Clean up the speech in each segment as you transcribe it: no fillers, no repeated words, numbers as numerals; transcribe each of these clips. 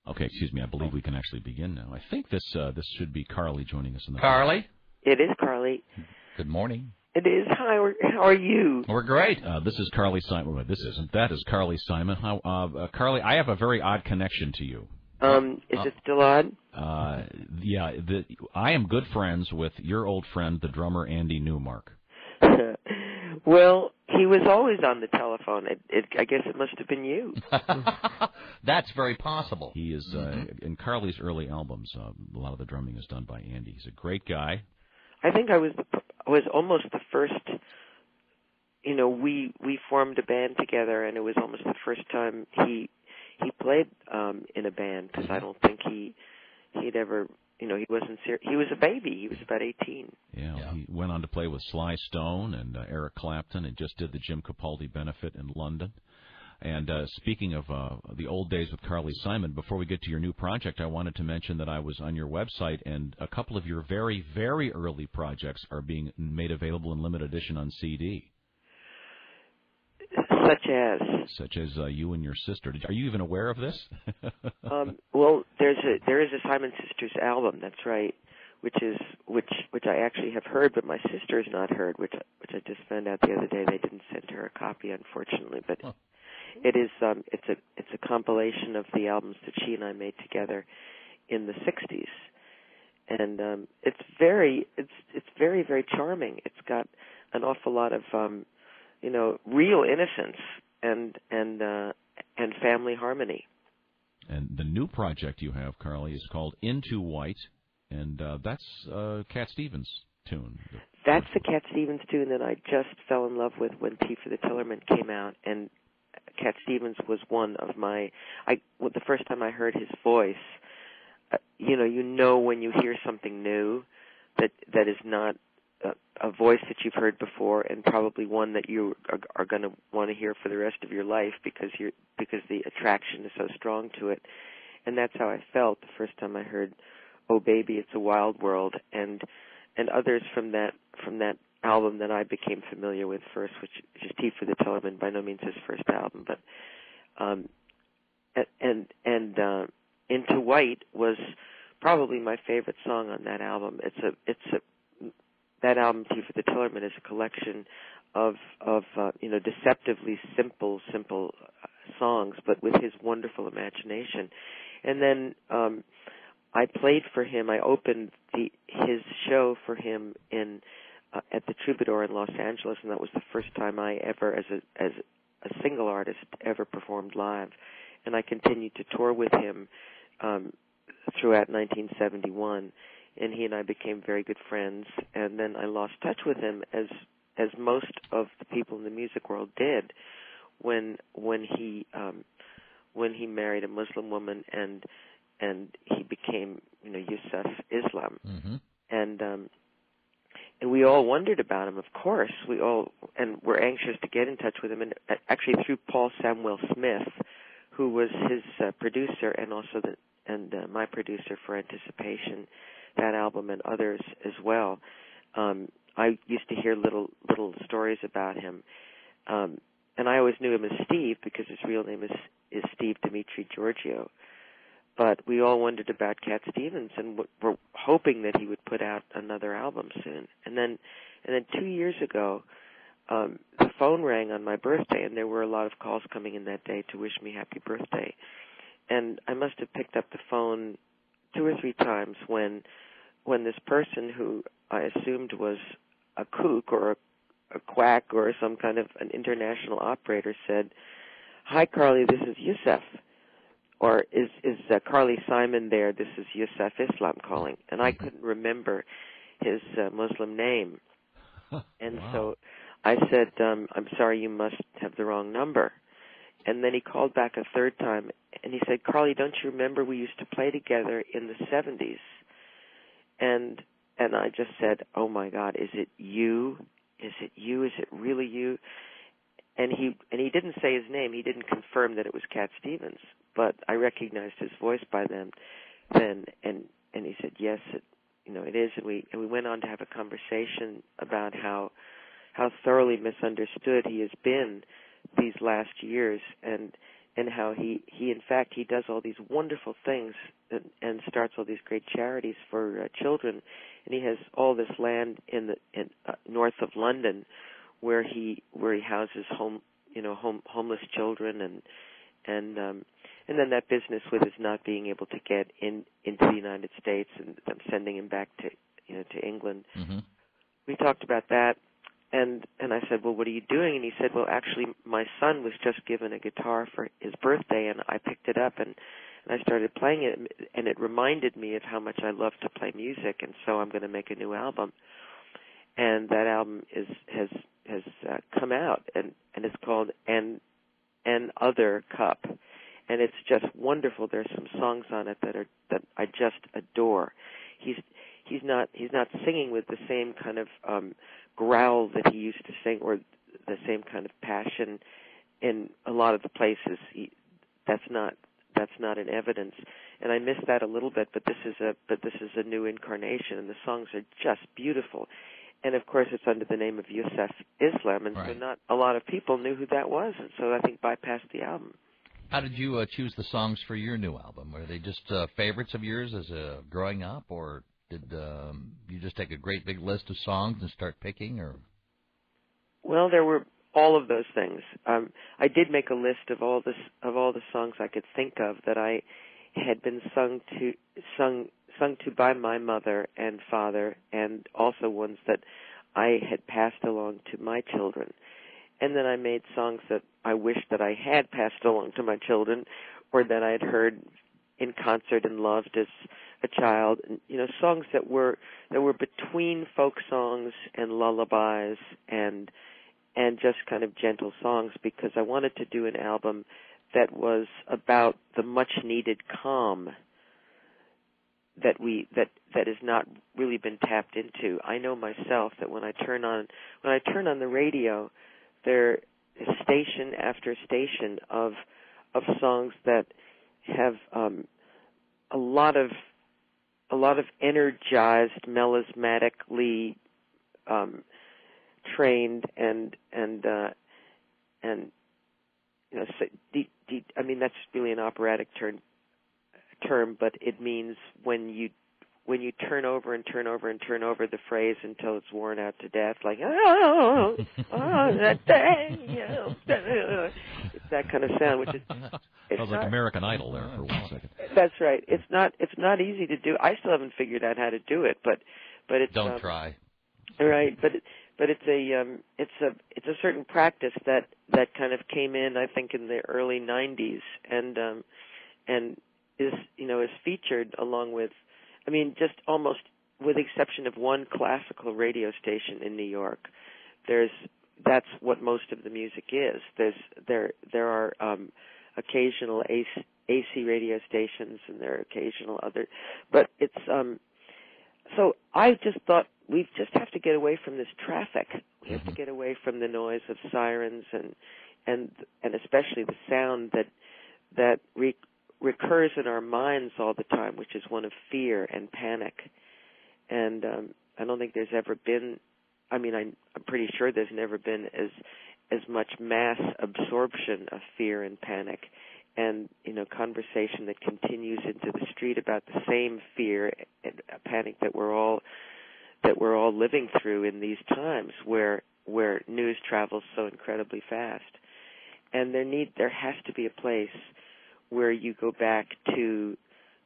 Okay, excuse me. I believe we can actually begin now. I think this should be Carly joining us in the Carly? It is Carly. Good morning. It is. Hi, how are you? We're great. This is Carly Simon. Well, this isn't. That is Carly Simon. How, Carly, I have a very odd connection to you. Is it still odd? Yeah, I am good friends with your old friend, the drummer Andy Newmark. Well, he was always on the telephone. I guess it must have been you. That's very possible. He is in Carly's early albums. A lot of the drumming is done by Andy. He's a great guy. I think I was almost the first. You know, we formed a band together, and it was almost the first time he played in a band, because I don't think he'd ever. You know, he wasn't serious. He was a baby. He was about 18. Yeah, he went on to play with Sly Stone and Eric Clapton, and just did the Jim Capaldi benefit in London. And speaking of the old days with Carly Simon, before we get to your new project, I wanted to mention that I was on your website, and a couple of your very, very early projects are being made available in limited edition on CD. Such as you and your sister. Are you even aware of this? Well, there is a Simon Sisters album. That's right, which I actually have heard, but my sister has not heard. Which I just found out the other day. They didn't send her a copy, unfortunately. But it is it's a compilation of the albums that she and I made together in the '60s, and it's very very charming. It's got an awful lot of real innocence and family harmony. And the new project you have, Carly, is called Into White, and that's Cat Stevens' tune. That's the Cat Stevens tune that I just fell in love with when Tea for the Tillerman came out, and Cat Stevens was one of my. The first time I heard his voice, you know when you hear something new that is not a voice that you've heard before, and probably one that you are going to want to hear for the rest of your life because the attraction is so strong to it. And that's how I felt the first time I heard "Oh Baby, It's a Wild World" and others from that album that I became familiar with first, which is Tea for the Tillerman, by no means his first album, but Into White was probably my favorite song on that album. That album, Tea for the Tillerman, is a collection of deceptively simple songs, but with his wonderful imagination. And then I played for him. I opened his show for him at the Troubadour in Los Angeles, and that was the first time I ever, as a single artist, ever performed live. And I continued to tour with him throughout 1971. And he and I became very good friends, and then I lost touch with him, as most of the people in the music world did, when he married a Muslim woman, and he became Yusuf Islam, and we all wondered about him. Of course, and were anxious to get in touch with him, and actually through Paul Samuel Smith, who was his producer and also my producer for Anticipation, that album, and others as well. I used to hear little stories about him, and I always knew him as Steve because his real name is Steve Dimitri Giorgio. But we all wondered about Cat Stevens, and were hoping that he would put out another album soon. And then 2 years ago, the phone rang on my birthday, and there were a lot of calls coming in that day to wish me happy birthday. And I must have picked up the phone 2 or 3 times when this person, who I assumed was a kook or a quack or some kind of an international operator, said, "Hi, Carly, this is Yusuf." Or, is Carly Simon there? This is Yusuf Islam calling. And I couldn't remember his Muslim name. And so I said, "I'm sorry, you must have the wrong number." And then he called back a third time, and he said, "Carly, don't you remember we used to play together in the 70s? And I just said, "Oh my God, is it you? Is it you? Is it really you?" And he didn't say his name. He didn't confirm that it was Cat Stevens, but I recognized his voice by then. And he said, "Yes, it is." And we went on to have a conversation about how thoroughly misunderstood he has been these last years, and and how he in fact he does all these wonderful things and starts all these great charities for children, and he has all this land in north of London where he houses homeless children, and then that business with his not being able to get into the United States and them sending him back to England. Mm-hmm. We talked about that. And I said, well, what are you doing? And he said, well, actually, my son was just given a guitar for his birthday, and I picked it up, and I started playing it, and it reminded me of how much I love to play music, and so I'm going to make a new album. And that album has come out, and it's called An Other Cup, and it's just wonderful. There's some songs on it that I just adore. He's not singing with the same kind of growl that he used to sing, or the same kind of passion in a lot of the places. That's not in evidence, and I miss that a little bit. But this is a new incarnation, and the songs are just beautiful. And of course, it's under the name of Yusuf Islam, and right. So not a lot of people knew who that was, and so I think bypassed the album. How did you choose the songs for your new album? Were they just favorites of yours as growing up, or did you just take a great big list of songs and start picking? Or well, there were all of those things. I did make a list of all the songs I could think of that I had been sung to by my mother and father, and also ones that I had passed along to my children. And then I made songs that I wished that I had passed along to my children, or that I had heard in concert and loved as a child. And, songs that were between folk songs and lullabies and just kind of gentle songs, because I wanted to do an album that was about the much needed calm that has not really been tapped into. I know myself that when I turn on the radio, there is station after station of songs that have a lot of energized, melismatically trained and I mean, that's really an operatic term, but it means when you turn over and turn over and turn over the phrase until it's worn out to death, like that day, it's that kind of sound, which is sounds like American Idol there for 1 second. That's right. It's not easy to do. I still haven't figured out how to do it, but it's don't try. Right, but it's a certain practice that kind of came in, I think, in the early 90s, and is featured along with, I mean, just almost with the exception of one classical radio station in New York, that's what most of the music is. There are occasional AC radio stations, and there are occasional other, but it's so I just thought we just have to get away from this traffic. We have to get away from the noise of sirens and especially the sound that recurs in our minds all the time, which is one of fear and panic. And I don't think there's ever been, I mean, I'm pretty sure there's never been as much mass absorption of fear and panic, and conversation that continues into the street about the same fear and panic that we're all living through in these times where news travels so incredibly fast. And there has to be a place where you go back to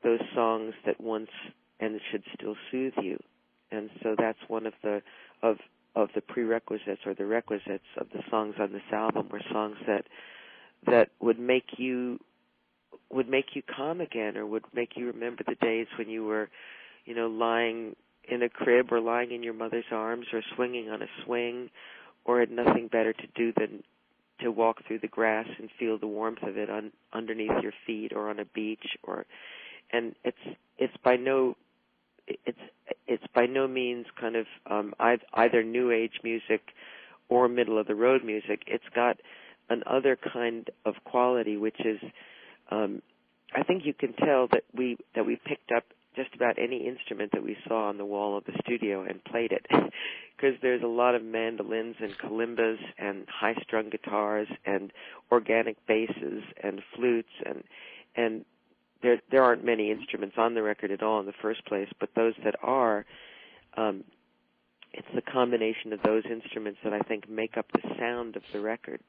those songs that once and should still soothe you. And so that's one of the prerequisites or the requisites of the songs on this album, were songs that would make you calm again, or would make you remember the days when you were, lying in a crib or lying in your mother's arms or swinging on a swing, or had nothing better to do than to walk through the grass and feel the warmth of it underneath your feet, or on a beach, and it's by no means kind of either new age music or middle of the road music. It's got an other kind of quality, which is I think you can tell that we picked up just about any instrument that we saw on the wall of the studio and played it, because there's a lot of mandolins and kalimbas and high-strung guitars and organic basses and flutes, and there aren't many instruments on the record at all in the first place, but those that are, it's the combination of those instruments that I think make up the sound of the record.